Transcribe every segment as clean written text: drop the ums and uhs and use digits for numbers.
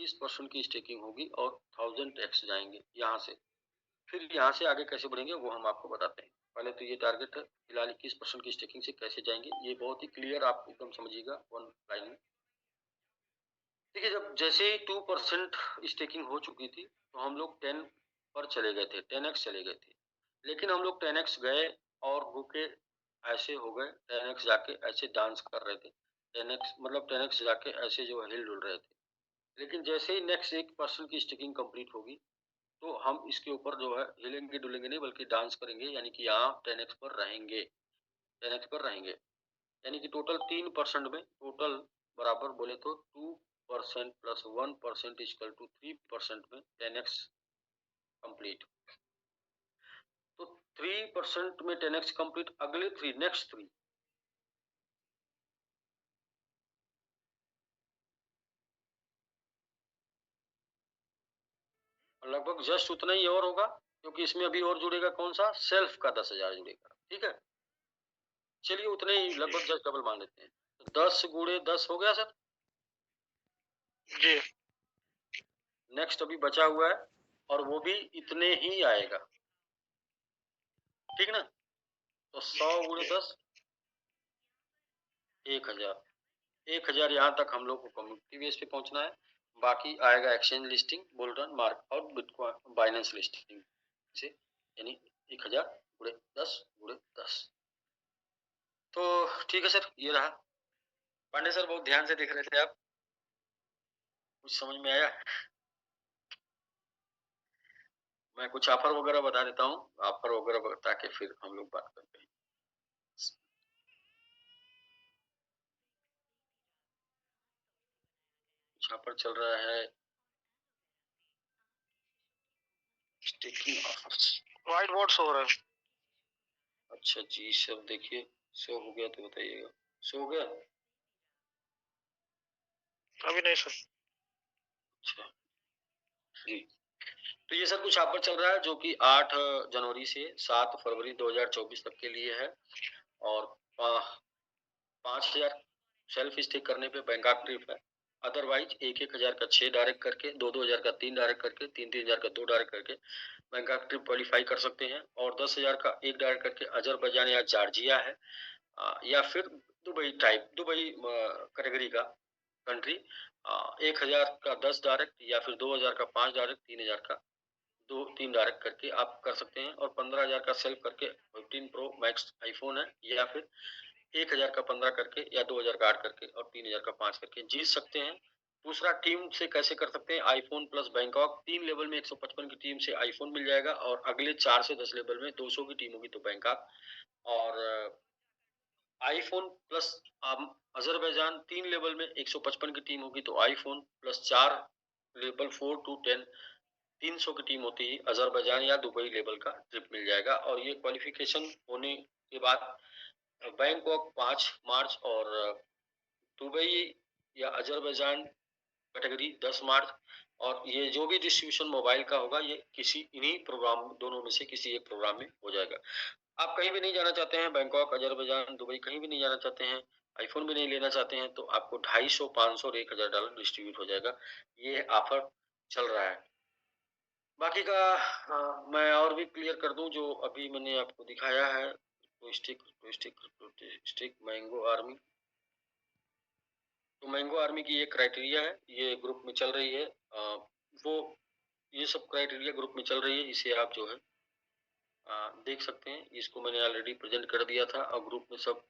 21% की स्टेकिंग होगी और 1000x जाएंगे यहाँ से। फिर यहाँ से आगे कैसे बढ़ेंगे वो हम आपको बताते हैं। पहले तो ये टारगेट है, फिलहाल 21% की स्टेकिंग से कैसे जाएंगे ये बहुत ही क्लियर आप एकदम समझिएगा वन लाइन में। देखिए, जब जैसे ही 2% स्टेकिंग हो चुकी थी तो हम लोग 10 पर चले गए थे, 10x चले गए थे। लेकिन हम लोग 10x गए और रुके, ऐसे हो गए 10x जाके ऐसे डांस कर रहे थे। 10x मतलब 10x जाके ऐसे जो हिल डुल रहे थे। लेकिन जैसे ही नेक्स्ट 1% की स्टेकिंग कंप्लीट होगी तो हम इसके ऊपर जो है हिलेंगे डुलेंगे नहीं बल्कि डांस करेंगे, यानी कि यहाँ 10x पर रहेंगे, 10x पर रहेंगे। यानी कि टोटल 3% में, टोटल बराबर बोले तो 2% प्लस 1% इक्वल टू 3% में 10x कंप्लीट। तो 3% में 10x कंप्लीट, अगले 3 नेक्स्ट 3 लगभग जस्ट उतना ही और होगा, क्योंकि इसमें अभी और जुड़ेगा कौन सा, सेल्फ का 10,000 जुड़ेगा। ठीक है, चलिए उतने ही लगभग जस्ट डबल मान लेते हैं। तो 10 गुणे 10 हो गया सर जी। नेक्स्ट अभी बचा हुआ है और वो भी इतने ही आएगा, ठीक ना। तो 100 गुणे 10 1000, 1000 यहाँ तक हम लोग को कम्युनिटी बेस पे पहुंचना है। बाकी आएगा एक्सचेंज लिस्टिंग, बुलरन, मार्क और बिटकॉइन बाइनेंस लिस्टिंग से, यानी 1000 गुणे 10 गुणे 10। तो ठीक है सर, ये रहा। पांडे सर बहुत ध्यान से देख रहे थे आप, कुछ समझ में आया? मैं कुछ ऑफर वगैरह बता देता हूँ, ऑफर वगैरह बता के फिर हम लोग बात करते हैं। यहाँ पर चल रहा है स्टेकिंग ऑफर्स, व्हाइट बोर्ड हो रहा है। अच्छा जी, सब देखिए शो हो गया तो बताइएगा, शो हो गया? अभी नहीं सर। अच्छा जी, तो ये सब कुछ ऑफर चल रहा है जो कि 8 जनवरी से 7 फरवरी 2024 तक के लिए है। और 5,000 सेल्फ स्टेक करने पे बैंक ट्रिप है। अदरवाइज 1,000 का 6 डायरेक्ट करके, 2,000 का 3 डायरेक्ट करके, 3,000 का 2 डायरेक्ट करके बैंक ट्रिप क्वालिफाई कर सकते हैं। और 10,000 का 1 डायरेक्ट करके अजरबैजान या जॉर्जिया है, या फिर दुबई टाइप, दुबई कैटेगरी का कंट्री। 1,000 का 10 डायरेक्ट या फिर 2,000 का 5 डायरेक्ट, 3,000 का 2-3 डायरेक्ट करके आप कर सकते हैं। और 15,000 का सेल्फ करके 15 प्रो मैक्स आईफोन है, या फिर 1,000 का 15 करके या 2,000 का 8 करके और 3,000 का 5 करके जीत सकते हैं। दूसरा, टीम से कैसे कर सकते हैं, आईफोन प्लस बैंकॉक 3 लेवल में 155 की टीम से आईफोन मिल जाएगा, और अगले 4 से 10 लेवल में 200 की टीम होगी तो बैंकॉक, और आईफोन प्लस अजरबैजान 3 लेवल में 155 की टीम होगी तो आईफोन प्लस 4 लेवल 4 टू 10 300 की टीम होती है अजरबैजान या दुबई लेवल का ट्रिप मिल जाएगा। और ये क्वालिफिकेशन होने के बाद बैंकॉक 5 मार्च और दुबई या अजरबैजान कैटेगरी 10 मार्च। और ये जो भी डिस्ट्रीब्यूशन मोबाइल का होगा ये किसी इन्हीं प्रोग्राम, दोनों में से किसी एक प्रोग्राम में हो जाएगा। आप कहीं भी नहीं जाना चाहते हैं, बैंकॉक, अजरबैजान, दुबई कहीं भी नहीं जाना चाहते हैं, आईफोन भी नहीं लेना चाहते हैं, तो आपको 250, 500 और $1,000 डिस्ट्रीब्यूट हो जाएगा। ये ऑफर चल रहा है। बाकी का मैं और भी क्लियर कर दूं जो अभी मैंने आपको दिखाया है। स्टिक मैंगो आर्मी, तो मैंगो आर्मी की ये क्राइटेरिया है, ये ग्रुप में चल रही है। वो ये सब क्राइटेरिया ग्रुप में चल रही है, इसे आप जो है देख सकते हैं। इसको मैंने ऑलरेडी प्रेजेंट कर दिया था और ग्रुप में सब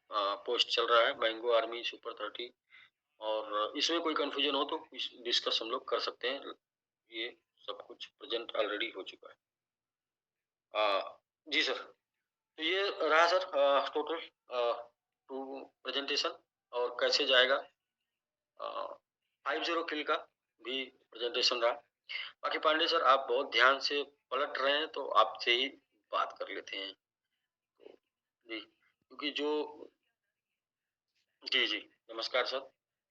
पोस्ट चल रहा है, मैंगो आर्मी सुपर 30। और इसमें कोई कंफ्यूजन हो तो डिस्कस हम लोग कर सकते हैं, ये सब कुछ प्रेजेंट ऑलरेडी हो चुका है। जी सर, तो ये रहा सर टोटल टू प्रेजेंटेशन, और कैसे जाएगा 50 किल का भी प्रेजेंटेशन रहा। बाकी पांडे सर आप बहुत ध्यान से पलट रहे हैं तो आपसे ही बात कर लेते हैं। तो जी, क्योंकि जो, जी जी, नमस्कार सर।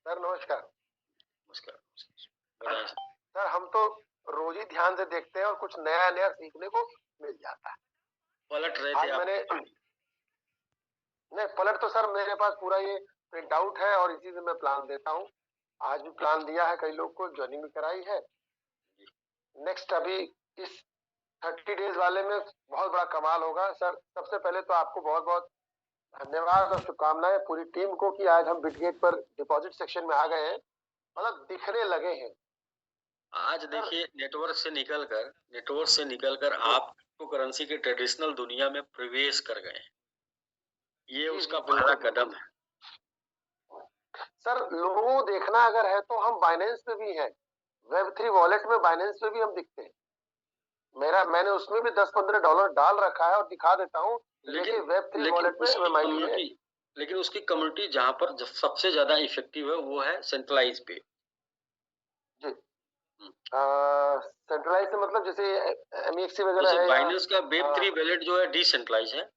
सर नमस्कार। नमस्कार, बताएं सर। सर हम तो रोज ही ध्यान से देखते हैं और कुछ नया नया सीखने को मिल जाता है। पलट रहे थे आज आप? मैंने नहीं पलट तो सर मेरे पास पूरा ये प्रिंट आउट है और इसी से मैं प्लान देता हूँ। आज भी प्लान दिया है, कई लोग को ज्वाइनिंग भी कराई है। नेक्स्ट अभी इस 30 डेज वाले में बहुत बड़ा कमाल होगा सर। सबसे पहले तो आपको बहुत बहुत धन्यवाद और शुभकामनाएं पूरी टीम को कि आज हम बिटगेट पर डिपॉजिट सेक्शन में आ गए हैं, मतलब दिखने लगे हैं। आज सर देखिए नेटवर्क से निकलकर जी आप क्रिप्टो करेंसी के ट्रेडिशनल दुनिया में प्रवेश कर गए हैं। ये जी उसका जी, पहला बिल्कुल कदम बिल्कुल। है। सर लोगों को देखना अगर है तो हम बाइनेंस पे भी हैं, वेब3 वॉलेट में बाइनेंस पे भी हम दिखते हैं। मैंने उसमें भी $10-15 डाल रखा है और दिखा देता हूँ। देखिए लेकिन वेब3 लेकिन वॉलेट में उसकी एमएमआईटी है। कम्युनिटी लेकिन उसकी कम्युनिटी जहाँ पर सबसे ज्यादा इफेक्टिव है वो है सेंट्रलाइज पे। जी हम्म। सेंट्रलाइज से मतलब जैसे एमईएक्सी जैसे वगैरह है या बाइनेंस का वेब3 वैलेट जो है डिसेंट्रलाइज है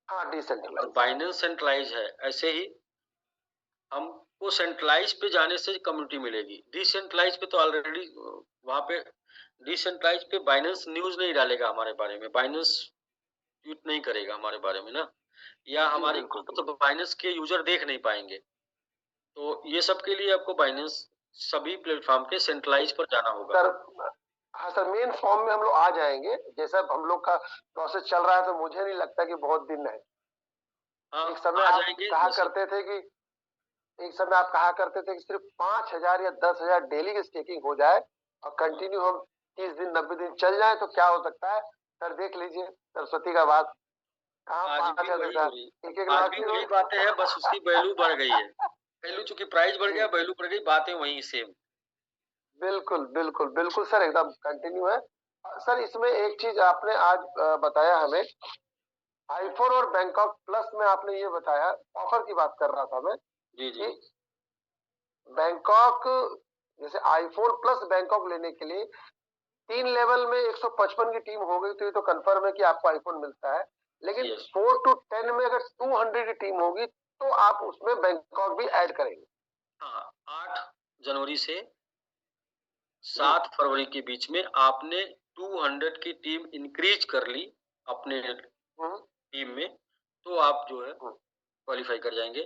हाँ और डिसेंट्रलाइज। बाइनेंस सेंट्रलाइज है। ऐसे ही हमको सेंट्रलाइज पे जाने से कम्युनिटी मिलेगी। डिसेंट्रलाइज पे तो ऑलरेडी वहां पे डिसेंट्रलाइज पे बाइनेंस न्यूज नहीं डालेगा हमारे बारे में, बाइनेंस ट्वीट नहीं करेगा हमारे बारे में ना, या जी हमारी बिल्कुल तो बिल्कुल। बाइनेंस के यूजर देख नहीं पाएंगे। तो ये सब के लिए आपको बाइनेंस सभी प्लेटफॉर्म के सेंट्रलाइज पर जाना होगा। सर हाँ सर, मेन फॉर्म में हम लोग आ जाएंगे। जैसा हम लोग का प्रोसेस चल रहा है तो मुझे नहीं लगता कि बहुत दिन है। हाँ, एक समय आ आप जाएंगे कहा जैसे। करते थे कि एक समय आप कहा करते थे कि सिर्फ 5,000 या 10,000 डेली की स्टेकिंग हो जाए और कंटिन्यू हम 30 दिन 90 दिन चल जाए तो क्या हो सकता है। सर देख लीजिए सरस्वती का बात, कहाँ आज पांच भी हजार वही हो हजार, रही एक एक आज लाख भी की वही रोज। बातें हैं, बस उसकी वैल्यू बढ़ गई है। वैल्यू चूंकि प्राइस बढ़ जी गया, वैल्यू बढ़ गई, बातें वही सेम। बिल्कुल बिल्कुल बिल्कुल सर, एकदम कंटिन्यू है। सर इसमें एक चीज आपने आज बताया हमें, आईफोन और बैंकॉक प्लस में आपने ये बताया, ऑफर की बात कर रहा था मैं जी जी। कि बैंकॉक जैसे आईफोन प्लस बैंकॉक लेने के लिए 3 लेवल में 155 की टीम हो गई तो ये तो कंफर्म है कि आपको आईफोन मिलता है। लेकिन यस। 4 to 10 में अगर 200 की टीम होगी तो आप उसमें बैंकॉक भी ऐड करेंगे। हाँ, 8 जनवरी से जी 7 फरवरी के बीच में आपने 200 की टीम इंक्रीज कर ली अपने हम्म, टीम में, तो आप जो है हम्म। क्वालिफाई कर जाएंगे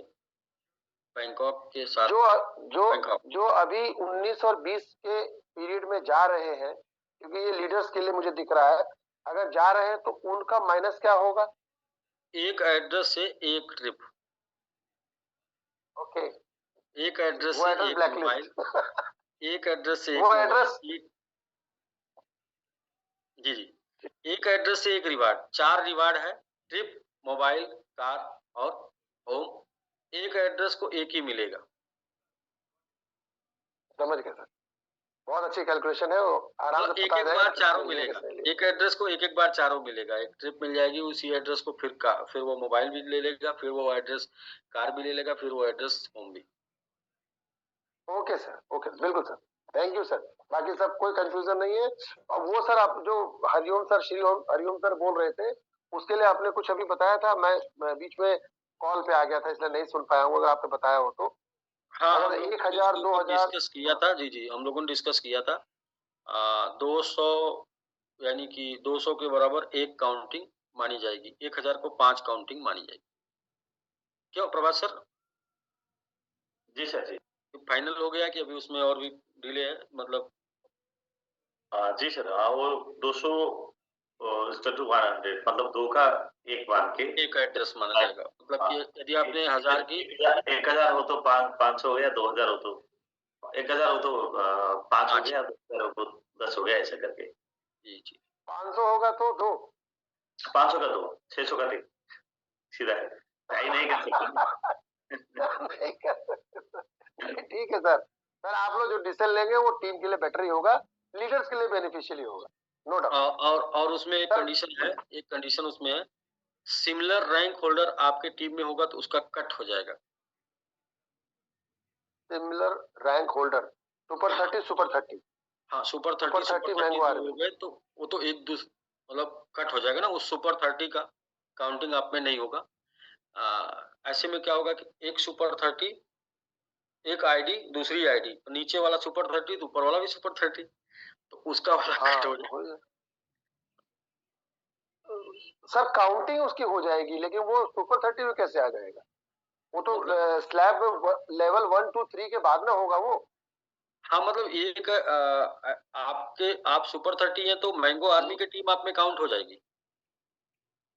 बैंकॉक के साथ। जो जो बैंकॉक। जो अभी 19 और 20 के पीरियड में जा रहे हैं, क्योंकि ये लीडर्स के लिए मुझे दिख रहा है, अगर जा रहे हैं तो उनका माइनस क्या होगा। एक एड्रेस से एक ट्रिप, ओके, एक एड्रेस वो से एड्रेस एक मोबाइल, ब्लैकलिस्ट। एक एड्रेस से एक वो एड्रेस मोबाइल। जी जी। एक एड्रेस से एक रिवार्ड, 4 रिवार्ड है। ट्रिप, मोबाइल, कार और होम। एक एड्रेस को एक ही मिलेगा। समझ गए सर, बहुत अच्छी कैलकुलेशन है, वो आराम से मतलब एक पता आ एक जाएगा बार किसने चारों लिया मिलेगा। किसने लिया। एक एड्रेस को एक एक बार चारों मिलेगा। एक ट्रिप मिल जाएगी उसी एड्रेस को, फिर वो मोबाइल भी ले लेगा, फिर वो एड्रेस कार भी ले लेगा, फिर वो एड्रेस होम भी। ओके सर, ओके बिल्कुल सर, थैंक यू सर। बाकी सब कोई कंफ्यूजन नहीं है। और वो सर आप जो हरिओम सर श्री ओम हरिओम सर बोल रहे थे, उसके लिए आपने कुछ अभी बताया था, मैं बीच में कॉल पे आ गया था इसलिए नहीं सुन पाया हूँ, अगर आपने बताया हो तो। हाँ, हम अगर लोगों एक ने हजार इसके दो ऊपर हजार डिस्कस किया था। जी जी, हम लोगों ने डिस्कस किया था। 200, यानी कि 200 के बराबर एक काउंटिंग मानी जाएगी, 1000 को 5 काउंटिंग मानी जाएगी। क्यों प्रभात सर? जी सर जी। फाइनल हो गया कि अभी उसमें और भी डिले है, मतलब? जी सर, वो 200 टू 100, मतलब 2 का एक मान के एक एड्रेस माना जाएगा, मतलब हाँ, कि यदि आपने 1000 की 1000 हो तो 500 हो गया, 2000 हो तो 1000 हो तो 5 हो 5। गया, 2000 हो तो 10 हो गया, ऐसा करके। जी जी। 500 होगा तो दो। 500 का 2, 600 का 3, सीधा है, ट्राई नहीं कर सकते। नहीं कर सकते। ठीक है सर। सर आप लोग जो डिसीजन लेंगे वो टीम के लिए बेटर ही होगा, लीडर्स के लिए बेनिफिशियल ही होगा, नो डाउट। और उसमें एक सर कंडीशन है, एक कंडीशन उसमें है, सिमिलर रैंक होल्डर आपके टीम में होगा तो उसका कट हो जाएगा। Similar rank holder, super 30 super 30। हाँ, सुपर सुपर 30 सुपर 30 30 मैंगो जो आर्मी। हो गए तो वो तो मतलब कट हो जाएगा ना, उस सुपर 30 का काउंटिंग आप में नहीं होगा। ऐसे में क्या होगा कि एक सुपर 30, एक आईडी, दूसरी आईडी, नीचे वाला सुपर 30 तो ऊपर वाला भी सुपर 30, तो उसका वाला हाँ कट हो जाएगा। हो जाए। सर काउंटिंग उसकी हो जाएगी लेकिन वो सुपर 30 में कैसे आ जाएगा। वो तो स्लैब लेवल 1 2 3 के बाद ना होगा वो। हाँ, मतलब एक आप सुपर 30 है तो मैंगो आर्मी की टीम आप में काउंट हो जाएगी।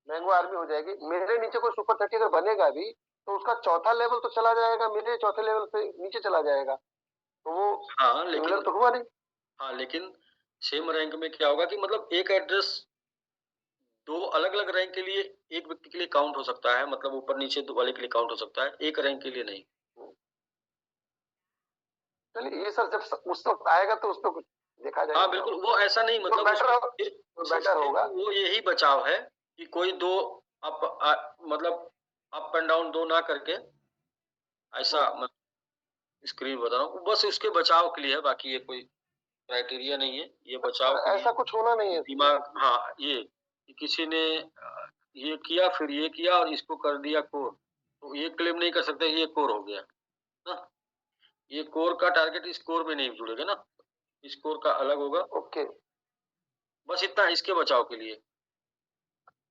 मैंगो आर्मी हो जाएगी। मेरे नीचे कोई सुपर 30 अगर बनेगा भी तो उसका चौथा लेवल तो चला जाएगा, मेरे चौथे लेवल से नीचे चला जाएगा, तो वो हाँ, सिमिलर लेकिन तो हुआ नहीं। हाँ, लेकिन सेम रैंक में क्या होगा कि मतलब एक एड्रेस 2 अलग-अलग रैंक के लिए एक व्यक्ति के लिए काउंट हो सकता है, मतलब ऊपर-नीचे वाले के लिए काउंट हो सकता है, एक रैंक के लिए नहीं। चलिए ये सर जब उस वक्त आएगा तो उस पर कुछ देखा हाँ, जाएगा। बिल्कुल, वो ऐसा नहीं तो मतलब बेटर उसमें बेटर होगा। वो यही बचाव है कि कोई 2 मतलब अप एंड डाउन 2 ना करके ऐसा मैं स्क्रीन बता रहा हूँ, बस उसके बचाव के लिए है, बाकी ये कोई क्राइटेरिया नहीं है, ये बचाव के लिए ऐसा कुछ होना नहीं है। दिमाग हाँ, ये कि किसी ने ये किया फिर ये किया और इसको कर दिया कोर, तो ये क्लेम नहीं कर सकते ये कोर हो गया, ना? ये कोर का टारगेट इस कोर में नहीं जुड़ेगा ना, इस कोर का अलग होगा, ओके, बस इतना इसके बचाव के लिए।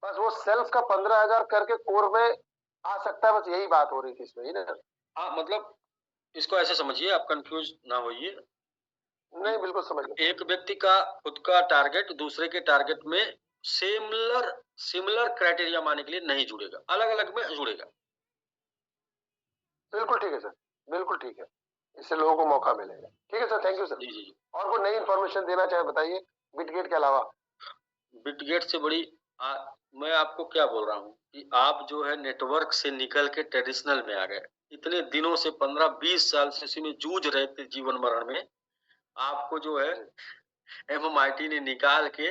बस वो सेल्फ का 15,000 करके कोर में आ सकता है, बस यही बात हो रही थी इसमें, ही ना? हाँ, मतलब इसको ऐसे समझिए, आप कंफ्यूज ना होइए। नहीं, बिल्कुल समझ गया। एक व्यक्ति का खुद का टारगेट दूसरे के टारगेट में सिमिलर सिमिलर क्राइटेरिया मानने के लिए नहीं जुड़ेगा, अलग-अलग में जुड़ेगा। बिल्कुल ठीक है सर, बिल्कुल ठीक है। इससे लोगों को मौका मिलेगा। ठीक है सर, थैंक यू सर। जी, जी, जी। और कोई नई इन्फॉर्मेशन देना चाहे बताइए, बिटगेट के अलावा। बिटगेट से बड़ी मैं आपको क्या बोल रहा हूँ कि आप जो है नेटवर्क से निकल के ट्रेडिशनल में आ गए। इतने दिनों से 15-20 साल से इसी में जूझ रहे थे जीवन मरण में। आपको जो है एमएमआईटी ने निकाल के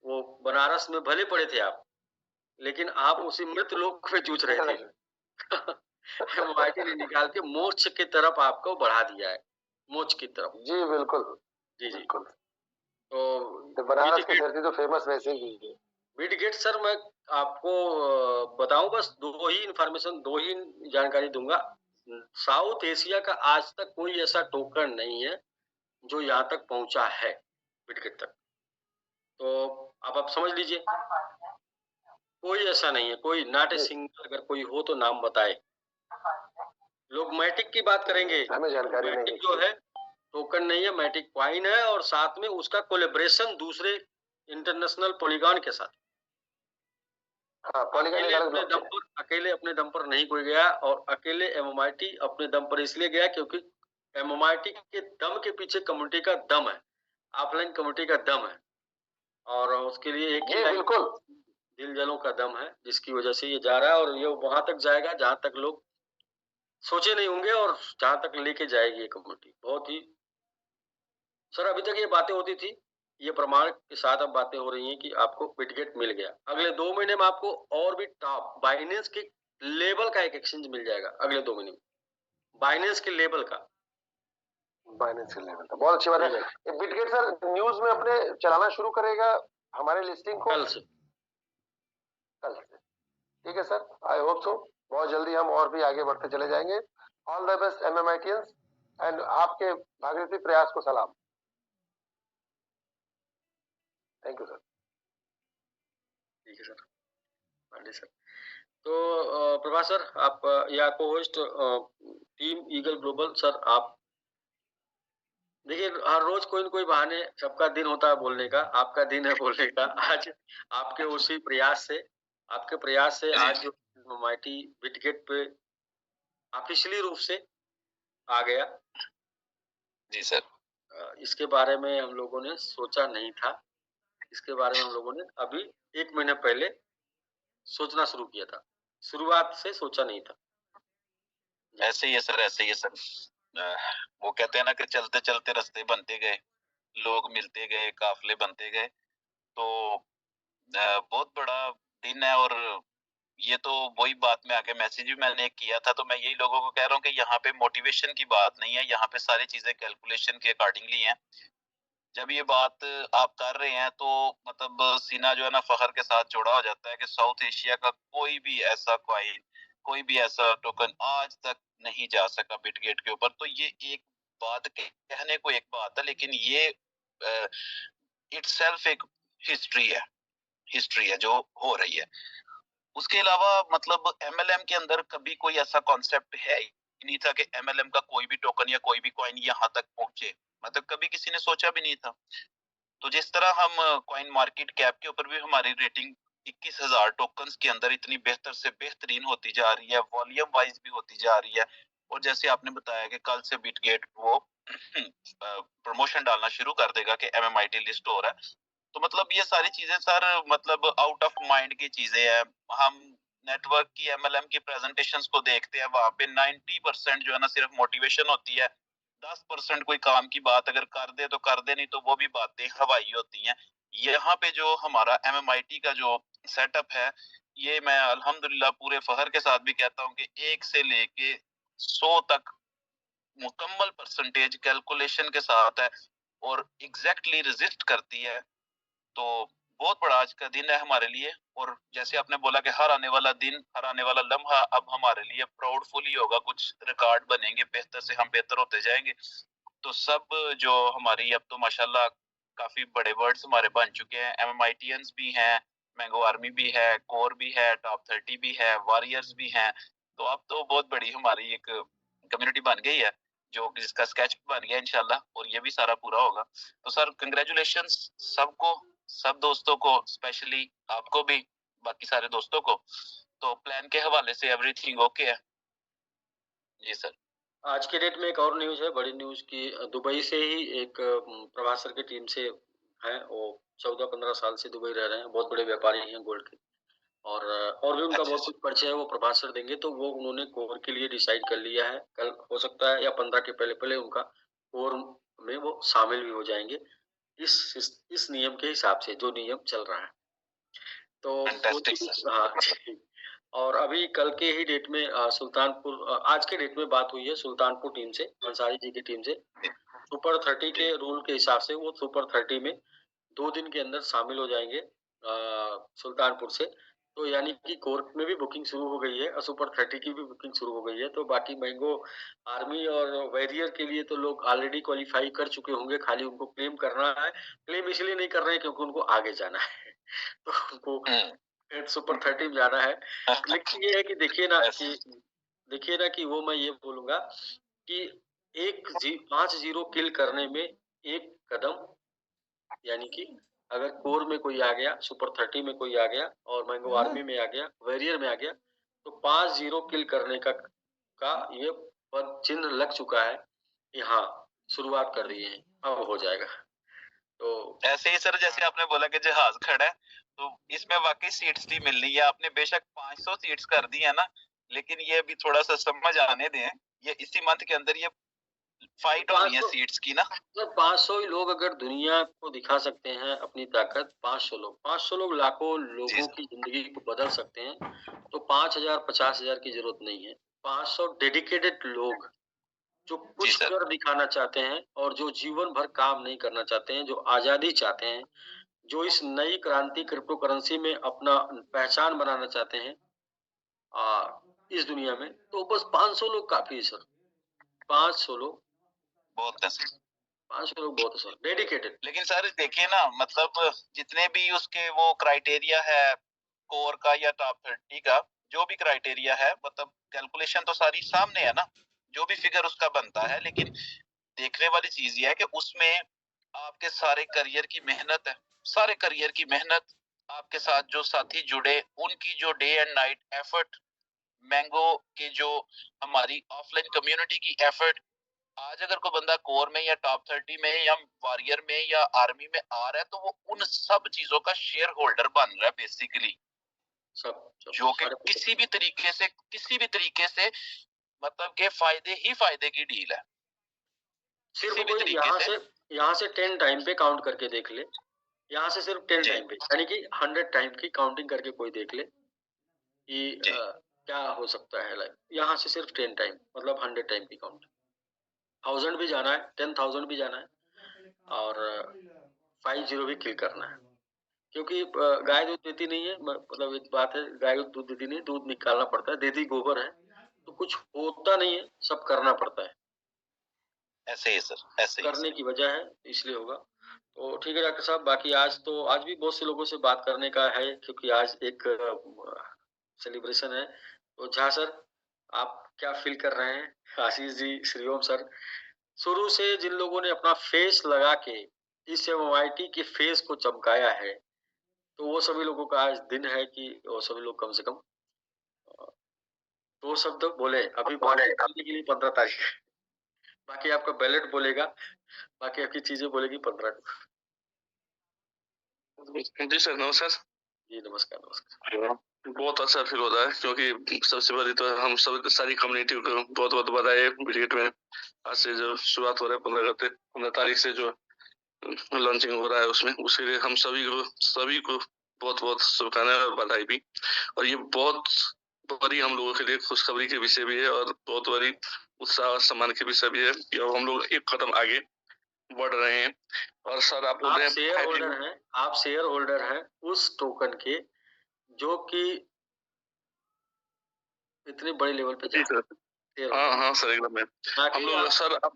वो बनारस में भले पड़े थे आप, लेकिन आप उसी मृत लोक पे जूझ रहे थे। एमआईटी ने निकाल के मोक्ष की तरफ आपको बढ़ा दिया है, मोक्ष की तरफ। जी बिल्कुल, जी, जी। बिल्कुल। तो तो बनारस की बिटगेट धरती तो फेमस वैसे ही है। बिटगेट सर मैं आपको बताऊं, बस 2 ही इन्फॉर्मेशन 2 ही जानकारी दूंगा। साउथ एशिया का आज तक कोई ऐसा टोकन नहीं है जो यहाँ तक पहुंचा है बिटगेट तक। तो अब आप समझ लीजिए, कोई ऐसा नहीं है, कोई नॉट ए सिंगल, अगर कोई हो तो नाम बताए। लोग मैटिक की बात करेंगे, हमें जानकारी नहीं मैटिक है। जो है टोकन नहीं है, मैटिक कॉइन है और साथ में उसका कोलैबोरेशन दूसरे इंटरनेशनल पॉलीगॉन के साथ। हाँ, पॉलीगॉन एक अलग ब्लॉकचेन है। अकेले अपने दम पर नहीं कोई गया, और अकेले एमएमआईटी अपने दम पर इसलिए गया क्योंकि एमएमआईटी के दम के पीछे कम्युनिटी का दम है, ऑफलाइन कम्युनिटी का दम है, और उसके लिए एक ही जी लाइन बिल्कुल। दिल जलों का दम है, जिसकी वजह से ये जा रहा है, और ये वहां तक जाएगा जहां तक लोग सोचे नहीं होंगे, और जहां तक लेके जाएगी ये कम्युनिटी बहुत ही। सर अभी तक ये बातें होती थी, ये प्रमाण के साथ अब बातें हो रही हैं कि आपको बिटगेट मिल गया। अगले 2 महीने में आपको और भी टॉप बाइनेंस के लेवल का एक एक्सचेंज मिल जाएगा अगले 2 महीने में, बाइनेंस के लेवल का। बाइनेंस के लेवल था, बहुत अच्छी बात है। ये बिटगेट सर न्यूज में अपने चलाना शुरू करेगा हमारे लिस्टिंग को कल से। कल से। ठीक है सर, आई होप सो बहुत जल्दी हम और भी आगे बढ़ते चले जाएंगे। ऑल द बेस्ट एमएमआईटियंस, एंड आपके भागीरथी प्रयास को सलाम। Thank you sir. ठीक है सर, पांडे सर। तो प्रभा सर, आप या को host team eagle global sir, आप देखिए हर रोज कोई न कोई बहाने, सबका दिन होता है बोलने का, आपका दिन है बोलने का। आज आपके उसी प्रयास से, आपके प्रयास से आज जो एमआईटी बिटगेट पे ऑफिशियली रूप से आ गया। जी सर। इसके बारे में हम लोगों ने सोचा नहीं था, इसके बारे में हम लोगों ने अभी 1 महीने पहले सोचना शुरू किया था, शुरुआत से सोचा नहीं था। ऐसे ही है सर, ऐसे ही है सर। वो कहते हैं ना कि चलते चलते रास्ते बनते गए, लोग मिलते गए, काफिले बनते गए। तो बहुत बड़ा दिन है, और ये तो वही बात में आके मैसेज भी मैंने किया था, तो मैं यही लोगों को कह रहा हूँ कि यहाँ पे मोटिवेशन की बात नहीं है, यहाँ पे सारी चीजें कैलकुलेशन के अकॉर्डिंगली हैं। जब ये बात आप कर रहे हैं तो मतलब सीना जो है ना फखर के साथ जोड़ा हो जाता है कि साउथ एशिया का कोई भी ऐसा कॉइन, कोई भी ऐसा टोकन आज तक नहीं जा सका बिटगेट के ऊपर। तो ये एक बात कहने को एक बात है, लेकिन ये इटसेल्फ एक हिस्ट्री है, हिस्ट्री है जो हो रही है। उसके अलावा मतलब एमएलएम के अंदर कभी कोई ऐसा कॉन्सेप्ट है ही नहीं था कि एमएलएम का कोई भी टोकन या कोई भी कॉइन यहाँ तक पहुंचे, मतलब कभी किसी ने सोचा भी नहीं था। तो जिस तरह हम कॉइन मार्केट कैप के ऊपर भी हमारी रेटिंग 21,000 टोकन्स के अंदर इतनी बेहतर से बेहतरीन होती जा रही है, वॉल्यूम वाइज भी होती जा रही है, और जैसे आपने बताया कि कल से बिटगेट वो प्रमोशन डालना शुरू कर देगा कि एमएमआईटी लिस्ट हो रहा है, तो मतलब ये सारी चीजें सर मतलब आउट ऑफ माइंड की चीजें हैं। हम नेटवर्क की एमएलएम की प्रेजेंटेशंस को देखते हैं, वहां पे 90% जो है ना सिर्फ मोटिवेशन होती है, 10% कोई काम की बात अगर कर दे तो कर दे, नहीं तो वो भी बातें हवाई होती हैं। यहाँ पे जो हमारा एमएमआईटी का जो सेटअप है, ये मैं अल्हम्दुलिल्लाह पूरे फखर के साथ भी कहता हूँ कि 1 से लेके 100 तक मुकम्मल परसेंटेज कैलकुलेशन के साथ है और एग्जैक्टली रेजिस्ट करती है। तो बहुत बड़ा आज का दिन है हमारे लिए, और जैसे आपने बोला कि हर आने वाला दिन, हर आने वाला लम्हा अब हमारे लिए प्राउडफुल ही होगा, कुछ रिकॉर्ड बनेंगे, बेहतर से हम बेहतर होते जाएंगे। तो सब जो हमारी अब तो माशाल्लाह काफी बड़े वर्ड्स हमारे बन चुके हैं, एमएमआईटीएंस भी हैं, मैंगो आर्मी भी है, कोर भी है, टॉप 30 भी है, वॉरियर्स भी हैं। तो अब तो बहुत बड़ी हमारी एक कम्युनिटी बन गई है, जो जिसका स्केच बन गया इंशाल्लाह, और ये भी सारा पूरा होगा। तो सर कंग्रेचुलेशंस सबको, सब दोस्तों को, स्पेशली आपको भी, बाकी सारे दोस्तों को। तो प्लान के हवाले से एवरीथिंग ओके है जी सर। आज के डेट में एक और न्यूज़ है, बड़ी न्यूज़ की दुबई से ही एक प्रभासर की टीम से है, वो 14-15 साल से दुबई रह रहे हैं, बहुत बड़े व्यापारी हैं गोल्ड के, और भी उनका अच्छा बहुत कुछ परिचय है, वो प्रभासर देंगे। तो वो उन्होंने कोर के लिए डिसाइड कर लिया है, कल हो सकता है या 15 के पहले-पहले उनका कोर में वो शामिल भी हो जाएँगे, इस नियम के हिसाब से, जो नियम चल रहा है। तो वो फैंटास्टिक चीज़ सर। हाँ जी। और अभी कल के ही डेट में आज के डेट में बात हुई है सुल्तानपुर टीम से, अंसारी जी की टीम से। सुपर 30 के रूल के हिसाब से वो सुपर 30 में 2 दिन के अंदर शामिल हो जाएँगे सुल्तानपुर से। तो यानी कि कोर में भी बुकिंग शुरू हो गई है और सुपर 30 की भी बुकिंग शुरू हो गई है। तो बाकी मैंगो आर्मी और वॉरियर के लिए तो लोग ऑलरेडी क्वालीफाई कर चुके होंगे, खाली उनको क्लेम करना है। क्लेम इसलिए नहीं कर रहे हैं क्योंकि उनको आगे जाना है। तो उनको सुपर 30 में जाना है। लेकिन ये है कि देखिए ना कि वो मैं ये बोलूँगा कि 5-0 किल करने में 1 कदम, यानी कि अगर कोर में कोई आ गया, सुपर 30 में कोई आ गया और मैंगो आर्मी में आ गया, वॉरियर में आ गया, तो 5-0 किल करने का ये पद चिन्ह लग चुका है कि हाँ, शुरुआत कर दिए हैं, अब हो जाएगा। तो ऐसे ही सर जैसे आपने बोला कि जहाज खड़ा है, तो इसमें वाकई सीट्स नहीं मिल रही है। आपने बेशक 500 सीट्स कर दी है ना, लेकिन ये अभी थोड़ा सा समझ आने दें, ये इसी मंथ के अंदर ये फाइट होनी है 500 सीट्स की ना। मतलब 500 ही लोग अगर दुनिया को दिखा सकते हैं अपनी ताकत, 500 लोग लाखों जी लोगों सर। की जिंदगी को बदल सकते हैं, तो 5,000 50,000 की जरूरत नहीं है। 500 डेडिकेटेड लोग जो जी कुछ सर। कर दिखाना चाहते हैं और जो जीवन भर काम नहीं करना चाहते हैं, जो आजादी चाहते हैं, जो इस नई क्रांति क्रिप्टो करेंसी में अपना पहचान बनाना चाहते हैं इस दुनिया में, तो बस 500 लोग काफी है सर। 500 लोग बहुत है सर। 500 लोग बहुत है सर, डेडिकेटेड। लेकिन सर देखिए ना, मतलब जितने भी उसके वो क्राइटेरिया है कोर का या टॉप 30 का, जो भी क्राइटेरिया है, मतलब कैलकुलेशन तो सारी सामने है ना, जो भी फिगर उसका बनता है। लेकिन देखने वाली चीज ये है कि उसमें आपके सारे करियर की मेहनत है, सारे करियर की मेहनत, आपके साथ जो साथी जुड़े उनकी जो day and night effort, mango के जो हमारी ऑफलाइन कम्युनिटी की एफर्ट। आज अगर कोई बंदा कोर में या टॉप 30 में या वॉरियर में या आर्मी में आ रहा है, तो वो उन सब चीजों का शेयर होल्डर बन रहा है बेसिकली, सब जो कि सारे किसी भी तरीके से मतलब के फायदे ही फायदे की डील है, सिर्फ किसी भी कोई तरीके से। यहाँ से 10 टाइम पे काउंट करके देख ले, यहाँ से सिर्फ 10 जी टाइम पे, यानी कि 100 टाइम की काउंटिंग करके कोई देख ले कि जी। क्या हो सकता है लाइक, यहाँ से सिर्फ 10 टाइम मतलब 100 टाइम की काउंटिंग। 1000 भी जाना है, 10,000 भी जाना है और 50 भी किल करना है। क्योंकि गाय दूध देती नहीं है, मतलब एक बात है, गाय दूध देती नहीं है, दूध निकालना पड़ता है, देती गोबर है, तो कुछ होता नहीं है, सब करना पड़ता है। ऐसे ही सर, ऐसे ही करने सर। की वजह है, इसलिए होगा। तो ठीक है डॉक्टर साहब, बाकी आज भी बहुत से लोगों से बात करने का है, क्योंकि आज एक सेलिब्रेशन है। तो झा सर, आप क्या फील कर रहे हैं? आशीष जी, श्रीओम सर, शुरू से जिन लोगों ने अपना फेस लगा के इस एमओआईटी के फेस को चमकाया है, तो वो सभी लोगों का आज दिन है कि वो सभी लोग कम से कम 2 शब्द बोले। अभी बाकी करने के लिए 15 तारीख है। बाकी आपका बैलेट बोलेगा, बाकी आपकी चीजें बोलेगी 15 को। जी सर, नमस्कार। जी नमस्कार, नमस्कार। बहुत अच्छा फील होता है, क्योंकि सबसे पहले तो हम सब सारी कम्युनिटी को बहुत बहुत बधाई ब्रिगेड में। आज से जो शुरुआत हो रहा है 15 तारीख से जो लॉन्चिंग हो रहा है, उसमें उसके लिए हम सभी को बहुत बहुत शुभकामनाएं और बधाई भी। और ये बहुत बड़ी हम लोगों के लिए खुशखबरी के विषय भी है और बहुत बड़ी उत्साह और सम्मान के विषय भी है कि अब हम लोग एक कदम आगे बढ़ रहे हैं। और सर आप बोल रहे हैं आप शेयर होल्डर हैं उस टोकन के, जो कि इतने बड़े लेवल पे जा रहे हैं। हाँ सर, एकदम है। हम लोग सर आप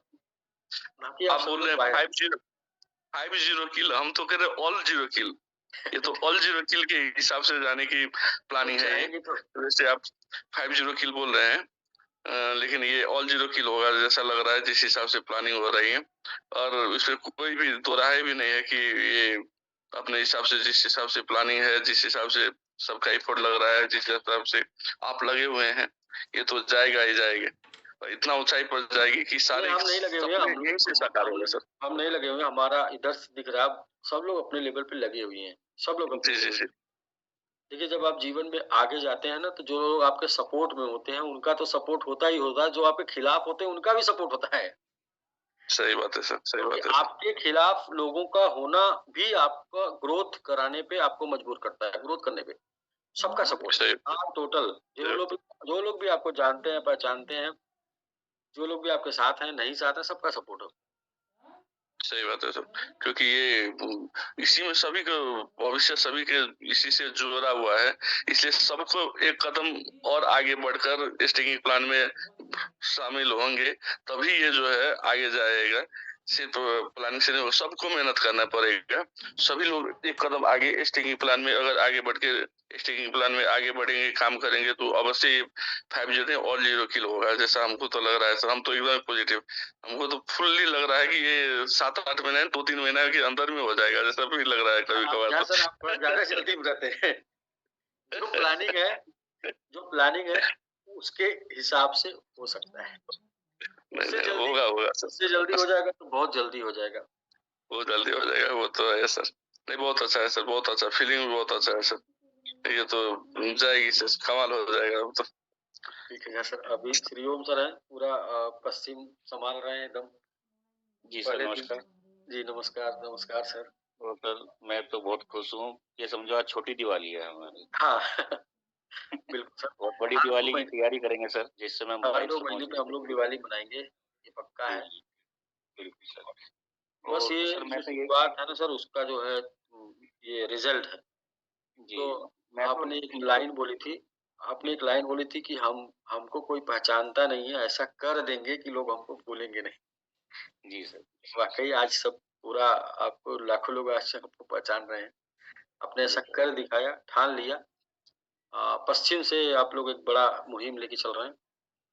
बोल रहे हैं 5-0 किल, हम तो कह रहे हैं ऑल 0 किल। ये तो ऑल 0 किल के हिसाब से जाने की प्लानिंग है। वैसे आप 5-0 किल बोल रहे हैं, लेकिन ये ऑल 0 किल होगा जैसा लग रहा है, जिस हिसाब से प्लानिंग हो रही है। और इसमें कोई भी दो राय भी नहीं है कि ये अपने हिसाब से, जिस हिसाब से प्लानिंग है, जिस हिसाब से सबका एफर्ट लग रहा है, जिस हिसाब से आप लगे हुए हैं, ये तो जाएगा ही जाएगा। और इतना ऊंचाई पर जाएगी कि सारे हम नहीं लगे हुए, यहीं से साकार होंगे सर। हम नहीं लगे हुए, हमारा इधर से दिख रहा है, सब लोग अपने लेवल पे लगे हुए हैं, सब लोग अपने। जी। देखिए, जब आप जीवन में आगे जाते हैं ना, तो जो लोग आपके सपोर्ट में होते हैं उनका तो सपोर्ट होता ही होता है, जो आपके खिलाफ होते हैं उनका भी सपोर्ट होता है। सही बात है सर, सही बात है। आपके खिलाफ लोगों का होना भी आपका ग्रोथ कराने पे आपको मजबूर करता है, ग्रोथ करने पे सबका सपोर्ट। आप टोटल जो लोग भी आपको जानते हैं, पहचानते हैं, जो लोग भी आपके साथ हैं, नहीं साथ हैं, सबका सपोर्ट हो। सही बात है सर, क्योंकि ये इसी में सभी को भविष्य सभी के इसी से जुड़ा हुआ है, इसलिए सबको एक कदम और आगे बढ़कर स्टेकिंग प्लान में शामिल होंगे, तभी ये जो है आगे जाएगा। सिर्फ प्लानिंग से नहीं, सबको मेहनत करना पड़ेगा। सभी लोग एक कदम आगे स्टेकिंग प्लान में अगर आगे बढ़ के स्टेकिंग प्लान में आगे बढ़ेंगे, काम करेंगे, तो अवश्य 5-0 और 0 किल होगा, जैसा हमको तो लग रहा है सर। हम तो एकदम पॉजिटिव, हमको तो फुल्ली लग रहा है कि ये 7-8 महीने 2-3 महीने के अंदर में हो जाएगा, जैसा भी लग रहा है कभी कभार। सर आप ज्यादा जल्दी में रहते हैं। जो प्लानिंग है उसके हिसाब से हो सकता है। होगा सर, उससे जल्दी हो जाएगा तो बहुत जल्दी हो जाएगा। वो जल्दी हो जाएगा, वो तो है सर। नहीं, बहुत अच्छा है सर, बहुत अच्छा, फीलिंग भी बहुत अच्छा है सर। ये तो जाएगी सर, कमाल हो जाएगा वो तो। ठीक है सर। अभी श्रीओम सर है, पूरा पश्चिम संभाल रहे हैं एकदम। जी सर, नमस्कार। जी नमस्कार, नमस्कार सर। तो सर मैं तो बहुत खुश हूँ, ये समझो आज छोटी दिवाली है हमारी। हाँ बिल्कुल सर, बहुत बड़ी दिवाली की तैयारी करेंगे सर, जिस समय हम 2 महीने में हम लोग दिवाली मनाएंगे, ये पक्का है। बिल्कुल सर। बस ये जो बात है ना सर, उसका जो है ये रिजल्ट है। तो आपने एक लाइन बोली थी कि हमको कोई पहचानता नहीं है, ऐसा कर देंगे कि लोग हमको भूलेंगे नहीं। जी सर। वाकई आज सब पूरा आपको लाखों लोग आज आपको पहचान रहे हैं। आपने ऐसा कर दिखाया, ठान लिया। पश्चिम से आप लोग एक बड़ा मुहिम लेके चल रहे हैं,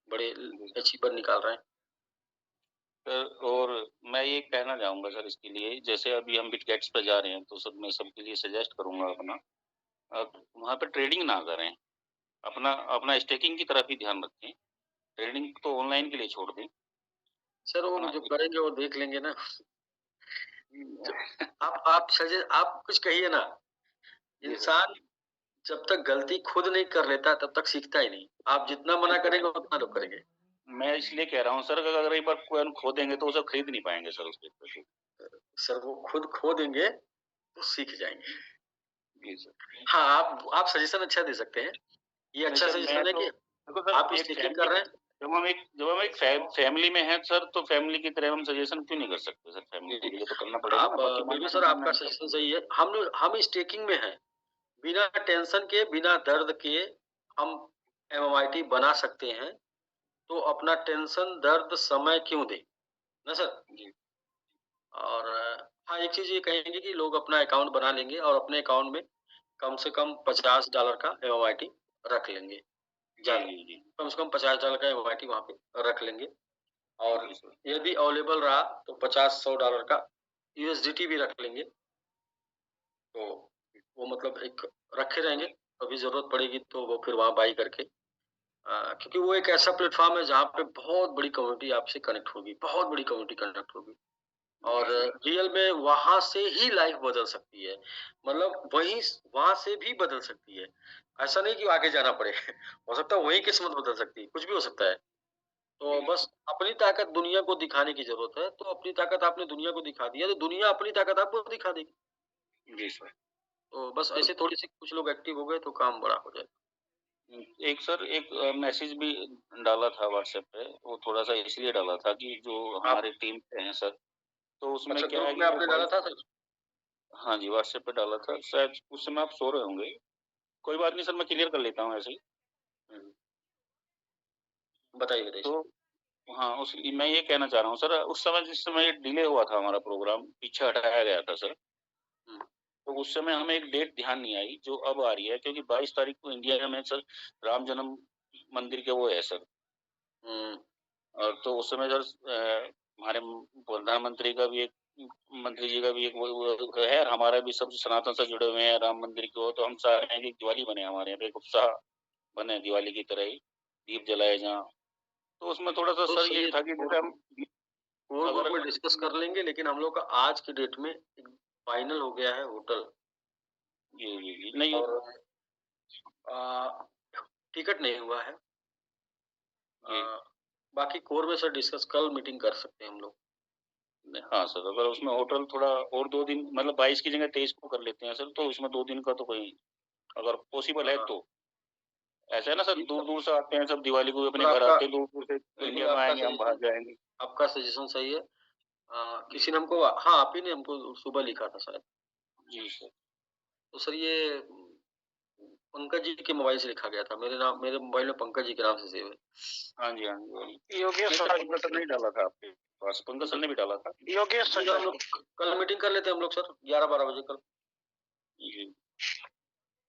बड़े अचीवर निकाल रहे हैं। सर और मैं ये कहना चाहूँगा सर इसके लिए, जैसे अभी हम बिटगेट्स पर जा रहे हैं, तो सर मैं सबके लिए सजेस्ट करूँगा अपना, वहाँ पे ट्रेडिंग ना करें, अपना स्टेकिंग की तरफ ही ध्यान रखें। ट्रेडिंग तो ऑनलाइन के लिए छोड़ दें सर। वो जो करेंगे वो देख लेंगे ना। आप कुछ कहिए ना। इंसान जब तक गलती खुद नहीं कर लेता तब तक सीखता ही नहीं। आप जितना मना करेंगे उतना लोग करेंगे। मैं इसलिए कह रहा हूँ सर, अगर एक बार कोई खो देंगे तो उसे खरीद नहीं पाएंगे सर उस पे। सर वो खुद खो देंगे तो सीख जाएंगे। जी सर। हाँ, आप सजेशन अच्छा दे सकते हैं। ये अच्छा सजेशन है कि आप स्टेकिंग कर रहे हैं। जब हम एक फैमिली में हैं सर, तो फैमिली की तरह हम सजेशन क्यों नहीं कर सकते सर? फैमिली के लिए तो करना पड़ेगा। बिल्कुल सर, आपका सजेशन सही है। हम स्टेकिंग में हैं, बिना टेंशन के, बिना दर्द के हम एमएमआईटी बना सकते हैं। तो अपना टेंशन, दर्द, समय क्यों दें ना सर। और हाँ, एक चीज ये कहेंगे कि लोग अपना अकाउंट बना लेंगे और अपने अकाउंट में कम से कम $50 का एमएमआईटी रख लेंगे जी, ज़्यादा, जी, जी। कम से कम $50 का एमआईटी वहाँ पे रख लेंगे और जी सर। यदि अवेलेबल रहा तो $50-100 का यूएसडीटी भी रख लेंगे। तो वो मतलब एक रखे रहेंगे, कभी ज़रूरत पड़ेगी तो वो फिर वहाँ बाई करके क्योंकि वो एक ऐसा प्लेटफ़ॉर्म है जहाँ पे बहुत बड़ी कम्युनिटी आपसे कनेक्ट होगी, बहुत बड़ी कम्युनिटी कनेक्ट होगी और रियल में वहाँ से ही लाइफ़ बदल सकती है। मतलब वहाँ से भी बदल सकती है। ऐसा नहीं कि आगे जाना पड़े। हो सकता है वहीं किस्मत बदल सकती है, कुछ भी हो सकता है। तो बस अपनी ताकत दुनिया को दिखाने की ज़रूरत है, तो अपनी ताकत आपने दुनिया को दिखा दी है, तो दुनिया अपनी ताकत आपको दिखा देगी। जी सर। तो बस ऐसे थोड़ी-सी कुछ लोग एक्टिव हो गए तो काम बड़ा हो जाएगा। एक सर एक मैसेज भी डाला था व्हाट्सएप पे, वो थोड़ा-सा इसलिए डाला था कि जो आप हमारे टीम पे हैं सर, तो उसमें अच्छा क्या है ग्रुप कि में जो आपने डाला बॉयज़ था सर? हाँ जी, व्हाट्सएप पे डाला था। शायद उस समय आप सो रहे होंगे। कोई बात नहीं सर, मैं क्लियर कर लेता हूँ ऐसे ही। हुँ। बताइए, बताइए सर। तो हाँ, मैं ये कहना चाह रहा हूँ सर, उस समय जिस समय डिले हुआ था हमारा प्रोग्राम, पीछे हटाया गया था सर, हुँ, तो उस समय हमें एक डेट ध्यान नहीं आई, जो अब आ रही है क्योंकि 22 तारीख को इंडिया में सर राम जन्म मंदिर के वो है सर। हुँ। और तो उस समय सर हमारे प्रधानमंत्री का भी एक मंत्री जी का भी एक वो है और हमारा भी सब सनातन से जुड़े हुए हैं राम मंदिर की, वो तो हम चाह रहे हैं कि दिवाली बने हमारे यहाँ पे, एक उत्साह बने दिवाली की तरह ही, दीप जलाए जहाँ। तो उसमें थोड़ा-सा तो सर सही ये है, था कि जैसे हम कोर ग्रुप अगर में डिस्कस कर लेंगे लेकिन हम लोग का आज की डेट में एक फाइनल हो गया है होटल जी, जी, जी, नहीं और अ, टिकट नहीं हुआ है। अ, जी, बाकी कोर में सर डिस्कस कल मीटिंग कर सकते हैं हम लोग। हाँ सर, अगर उसमें होटल थोड़ा और 2 दिन मतलब 22 की जगह 23 को कर लेते हैं सर, तो उसमें 2 दिन का तो कोई अगर पॉसिबल है हाँ, तो। ऐसा है ना सर, जी सर, दूर-दूर से आते हैं सब दिवाली को भी बिल्कुल अपने घर आपका आते हैं, दूर-दूर से बिल्कुल इंडिया में आएँगे, हम बाहर जाएँगे। आपका सजेशन सही है। जी, किसी ने हमको हाँ, आप ही ने हमको सुबह लिखा था शायद। जी सर। तो सर ये पंकज जी के मोबाइल से लिखा गया था। मेरे मोबाइल में पंकज जी के नाम से सेव है। हाँ जी, हाँ जी, हाँ जी। योगेश सर, पंकज सर ने ही डाला था आपके पास, पंकज सर ने भी डाला था। योगेश ठीक है, हम लोग कल मीटिंग कर लेते हैं हम लोग सर 11-12 बजे कल। जी।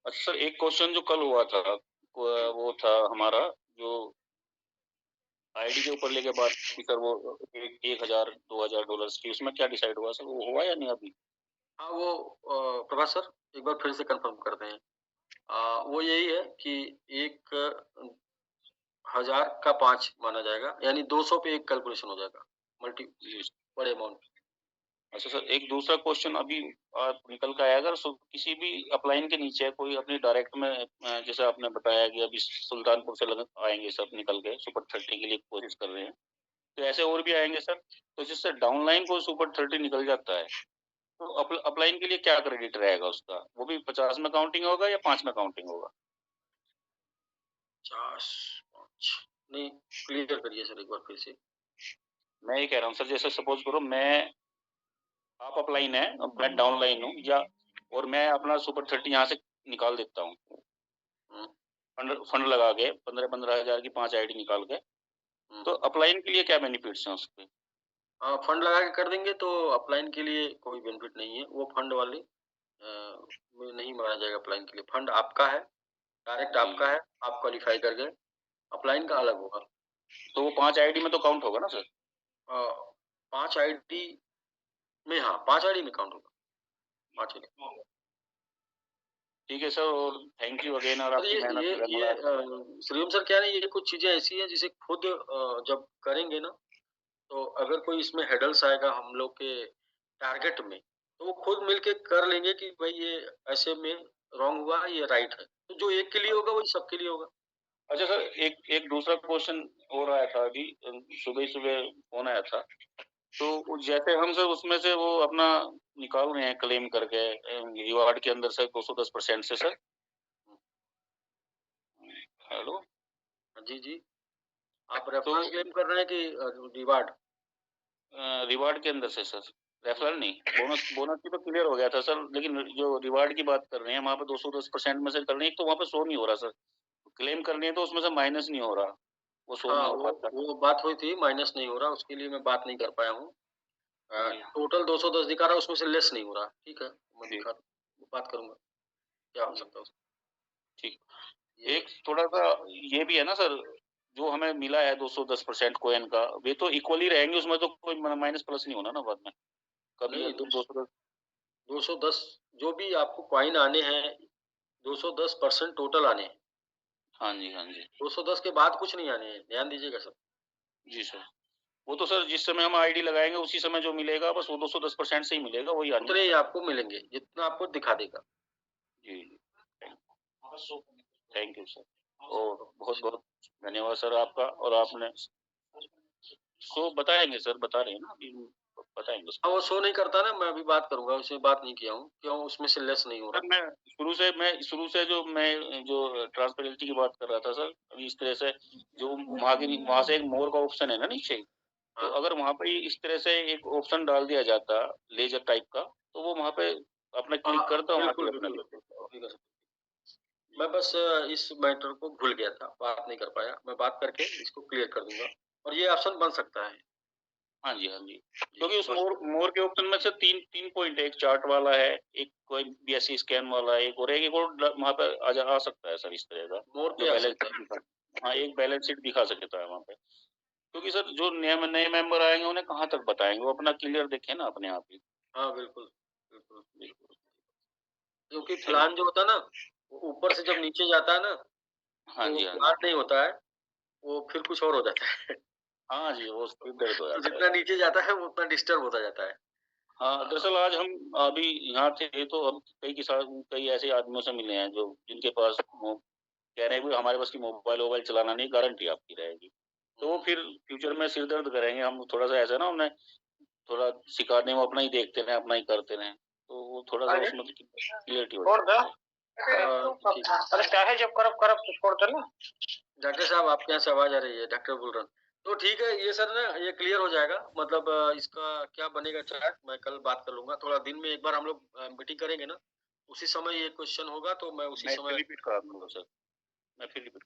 अच्छा सर, एक क्वेश्चन जो कल हुआ था, वो था हमारा जो आईडी के ऊपर लेके बात की सर, वो 1000 $2000 की, उसमें क्या डिसाइड हुआ सर, वो हुआ या नहीं अभी? हाँ, वो प्रभास सर एक बार फिर से कंफर्म करते हैं। वो यही है कि 1000 का 5 माना जाएगा, यानी 200 पे 1 कैलकुलेशन हो जाएगा, मल्टी जी। बड़े अमाउंट। अच्छा सर, एक दूसरा क्वेश्चन अभी निकल के आया, अगर किसी भी अपलाइन के नीचे कोई अपनी डायरेक्ट में जैसे आपने बताया कि अभी सुल्तानपुर से आएंगे सब निकल के सुपर 30 के लिए कोशिश कर रहे हैं, तो ऐसे और भी आएंगे सर, तो जिससे डाउनलाइन को सुपर 30 निकल जाता है, तो अपलाइन के लिए क्या क्रेडिट रहेगा उसका, वो भी 50 में काउंटिंग होगा या 5 में काउंटिंग होगा? 50 5 नहीं, क्लियर करिए सर एक बार फिर से। मैं ये कह रहा हूँ सर, जैसे सपोज करो आप अपलाइन है और मैं डाउनलाइन हूँ, या और मैं अपना सुपर 30 यहाँ से निकाल देता हूँ, हुँ, फंड फंड लगा के 15-15 हजार की 5 आईडी निकाल के, हुँ। तो अपलाइन के लिए क्या बेनिफिट्स हैं उसके? फंड लगा के कर देंगे तो अपलाइन के लिए कोई बेनिफिट नहीं है। वो फंड वाले में नहीं माना जाएगा अपलाइन के लिए। फंड आपका है, डायरेक्ट जी, आपका है, आप क्वालीफाई कर गए। अपलाइन का अलग होगा। तो वो 5 आईडी में तो काउंट होगा ना सर? अ, 5 आईडी में हाँ, 5 आईडी में काउंट होगा, 5 आईडी। ठीक है सर, और थैंक यू अगेन, और सर आपकी मेहनत ये श्रीओम सर क्या है ये कुछ चीज़ें ऐसी हैं जिसे खुद जब करेंगे ना तो अगर कोई इसमें हेडल्स आएगा हम लोग के टारगेट में, तो वो खुद मिलके कर लेंगे कि भाई ये ऐसे में रॉन्ग हुआ, ये राइट है। तो जो एक के लिए होगा वही सबके लिए होगा। अच्छा सर, एक एक दूसरा क्वेश्चन और आया था अभी, सुबह ही सुबह फ़ोन आया था। तो जैसे हम सर उसमें से वो अपना निकाल रहे हैं क्लेम करके रिवार्ड के अंदर से 210% से सर। हेलो? जी, जी। आप तो रेफरल क्लेम कर रहे हैं कि रिवार्ड? रिवार्ड के अंदर से सर, रेफरल नहीं, बोनस बोनस की तो क्लियर हो गया था सर, लेकिन जो रिवार्ड की बात कर रहे हैं वहाँ पे 210% में से कर रहे हैं, एक तो वहाँ पे शो नहीं हो रहा सर। क्लेम करनी है तो उसमें से माइनस नहीं हो रहा, वो शो नहीं हाँ, हो पाता। वो बात हुई थी, माइनस नहीं हो रहा, उसके लिए मैं बात नहीं कर पाया हूँ। जी, टोटल 210 दिखा रहा है, उसमें से लेस नहीं हो रहा। ठीक है, मैं जी, बात करूँगा, क्या हो जी, सकता है उसमें। ठीक। एक थोड़ा-सा ये भी है ना सर, जो हमें मिला है 210% कॉइन का, वे तो इक्वली रहेंगे, उसमें तो कोई माइनस प्लस नहीं होना ना बाद में। कभी नहीं, अगर 210 210 जो भी आपको कॉइन आने हैं 210% टोटल आने हैं। हाँ जी, हाँ जी। 210 के बाद कुछ नहीं आने हैं, ध्यान दीजिएगा सर। जी सर। वो तो सर जिस समय हम आईडी लगाएँगे उसी समय जो मिलेगा बस वो 210% से ही मिलेगा, वही आनी उतने ही आपको मिलेंगे, जितना आपको दिखा देगा। जी, जी। Thank you sir. और बहुत-बहुत धन्यवाद सर आपका और आपने सो बताएँगे सर, बता रहे हैं ना अभी बताएँगे हाँ, उसको। वो शो नहीं करता ना, मैं अभी बात करूँगा, उससे बात नहीं किया हूँ, क्यों उसमें से लेस नहीं हो सर रहा। मैं शुरू से जो ट्रांसपेरेंसी की बात कर रहा था सर, अभी इस तरह से जो वहाँ से एक मोर का ऑप्शन है ना नीचे, तो हाँ, अगर वहाँ पे इस तरह से एक ऑप्शन डाल दिया जाता लेज़र टाइप का, तो वो वहाँ पे अपना क्लिक हाँ, करता वहाँ बिल्कुल, पे अपना बिल्कुल। लेते। ठीक है सर। मैं बस इस मैटर को भूल गया था, बात नहीं कर पाया। मैं बात करके इसको क्लियर कर दूँगा और ये ऑप्शन बन सकता है। हाँ जी, हाँ जी। जी, क्योंकि उस बस मोर के ऑप्शन में से 3 पॉइंट है, एक चार्ट वाला है, एक कोई बीएससी स्कैन वाला है, एक और वहाँ पे आ सकता है सर इस तरह का, मोर जो पे आ बैलेंस सकता शीट है। दिखा हाँ, एक बैलेंस शीट दिखा सकता है वहाँ पे। क्योंकि सर जो नए मेंबर आएँगे उन्हें कहाँ तक बताएँगे, वो अपना क्लियर देखें ना अपने आप ही। हाँ, बिल्कुल, बिल्कुल। बिल्कुल, क्योंकि थैंक प्लान जो होता है ना, वो ऊपर से जब नीचे जाता है ना, हाँ तो जी, हाँ जी। प्लान नहीं होता है, वो फिर कुछ और हो जाता है। हाँ जी, वो सिर दर्द हो तो जाता है जितना सर। नीचे जाता है, वो उतना डिस्टर्ब होता जाता है। हाँ, दरअसल आज हम अभी यहाँ थे तो हम कई ऐसे आदमियों से मिले हैं जो जिनके पास कह रहे हैं कि हमारे पास की मोबाइल चलाना नहीं, गारंटी आपकी रहेगी। तो वो फिर फ्यूचर में सिर दर्द करेंगे, हम थोड़ा-सा ऐसा ना उन्हें थोड़ा सिखाने में अपना ही देखते रहें, अपना ही करते रहें। तो वो थोड़ा-सा उसमें क्लियरिटी हो छोड़ दे। ठीक है। अरे चाहे जब करब तो छोड़ दे ना। डॉक्टर साहब आपके यहाँ से आवाज़ आ रही है, डॉक्टर बोल रहा हूँ। तो ठीक है, ये सर ना ये क्लियर हो जाएगा मतलब इसका क्या बनेगा चार्ट मैं कल बात कर लूँगा। थोड़ा दिन में एक बार हम लोग मीटिंग करेंगे ना, उसी समय ये क्वेश्चन होगा तो मैं उसी मैं फिर समय रिपीट करा दूँगा सर, मैं फिर रिपीट